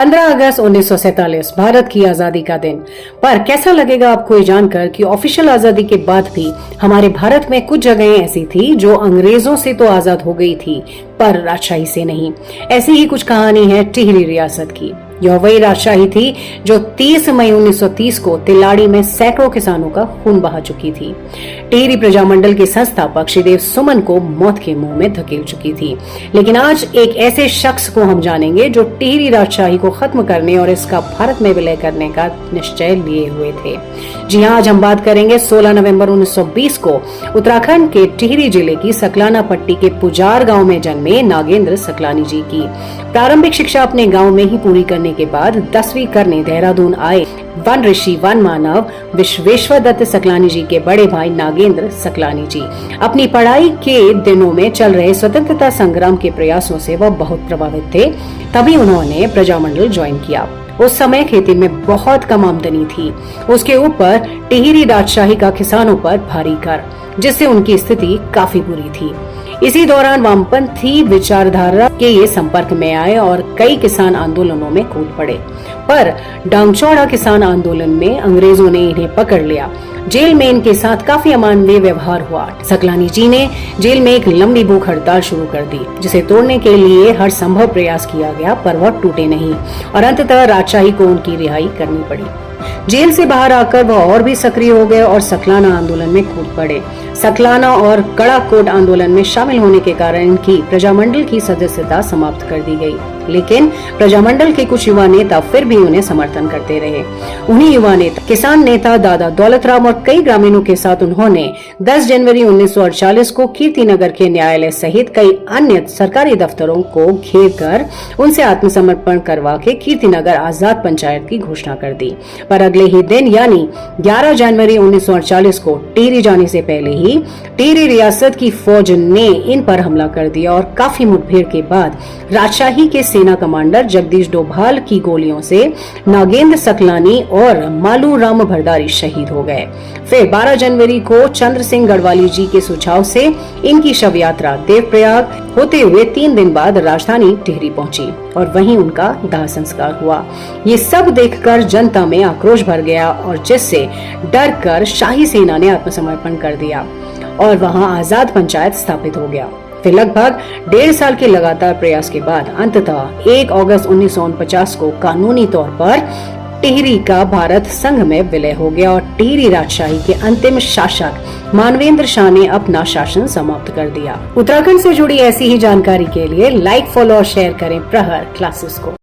15 अगस्त 1947 भारत की आजादी का दिन। पर कैसा लगेगा आपको ये जानकर कि ऑफिशियल आजादी के बाद भी हमारे भारत में कुछ जगहें ऐसी थी जो अंग्रेजों से तो आजाद हो गई थी पर राजशाही से नहीं। ऐसी ही कुछ कहानी है टिहरी रियासत की। यह वही राजशाही थी जो 30 मई 1930 को तिलाड़ी में सैकड़ों किसानों का खून बहा चुकी थी। टिहरी प्रजामंडल के संस्थापक श्रीदेव सुमन को मौत के मुंह में धकेल चुकी थी। लेकिन आज एक ऐसे शख्स को हम जानेंगे जो टिहरी राजशाही को खत्म करने और इसका भारत में विलय करने का निश्चय लिए हुए थे। जी हाँ, आज हम बात करेंगे 16 नवंबर 1920 को उत्तराखंड के टिहरी जिले की सकलाना पट्टी के पुजार गांव में जन्मे नागेंद्र सकलानी जी की। प्रारंभिक शिक्षा अपने गांव में ही पूरी करने के बाद 10वीं करने देहरादून आए वन ऋषि वन मानव विश्वेश्वर दत्त सकलानी जी के बड़े भाई नागेंद्र सकलानी जी अपनी पढ़ाई के दिनों में चल रहे स्वतंत्रता संग्राम के प्रयासों से वह बहुत प्रभावित थे। तभी उन्होंने प्रजामंडल ज्वाइन किया। उस समय खेती में बहुत कम आमदनी थी। उसके ऊपर टिहरी राजशाही का किसानों पर भारी कर, जिससे उनकी स्थिति काफी बुरी थी। इसी दौरान वामपंथी विचारधारा के ये संपर्क में आए और कई किसान आंदोलनों में कूद पड़े। पर डांगचौड़ा किसान आंदोलन में अंग्रेजों ने इन्हें पकड़ लिया। जेल में इनके साथ काफी अमानवीय व्यवहार हुआ। सकलानी जी ने जेल में एक लंबी भूख हड़ताल शुरू कर दी, जिसे तोड़ने के लिए हर संभव प्रयास किया गया, पर वह टूटे नहीं और अंततः राजशाही को उनकी रिहाई करनी पड़ी। जेल से बाहर आकर वह और भी सक्रिय हो गए और सकलाना आंदोलन में कूद पड़े। सकलाना और कड़ाकोट आंदोलन में शामिल होने के कारण इनकी प्रजामंडल की सदस्यता समाप्त कर दी गई। लेकिन प्रजामंडल के कुछ युवा नेता फिर भी उन्हें समर्थन करते रहे। उन्हीं युवा नेता किसान नेता दादा दौलतराम और कई ग्रामीणों के साथ उन्होंने 10 जनवरी 1948 को कीर्तिनगर के न्यायालय सहित कई अन्य सरकारी दफ्तरों को घेर कर उनसे आत्मसमर्पण करवा के कीर्तिनगर आजाद पंचायत की घोषणा कर दी। पर अगले ही दिन यानी 11 जनवरी 1948 को टिहरी जाने से पहले ही टिहरी रियासत की फौज ने इन पर हमला कर दिया और काफी मुठभेड़ के बाद राजशाही के सेना कमांडर जगदीश डोभाल की गोलियों से नागेंद्र सकलानी और मालू राम भरदारी शहीद हो गए। फिर 12 जनवरी को चंद्र सिंह गढ़वाली जी के सुझाव से इनकी शव यात्रा देवप्रयाग होते हुए 3 दिन बाद राजधानी टिहरी पहुंची और वहीं उनका दाह संस्कार हुआ। ये सब देखकर जनता में आक्रोश भर गया और जिससे डर कर शाही सेना ने आत्मसमर्पण कर दिया और वहां आजाद पंचायत स्थापित हो गया। फिर लगभग 1.5 साल के लगातार प्रयास के बाद अंततः 1 अगस्त 1949 को कानूनी तौर पर टिहरी का भारत संघ में विलय हो गया और टिहरी राजशाही के अंतिम शासक मानवेंद्र शाह ने अपना शासन समाप्त कर दिया। उत्तराखंड से जुड़ी ऐसी ही जानकारी के लिए लाइक, फॉलो और शेयर करें प्रहर क्लासेस को।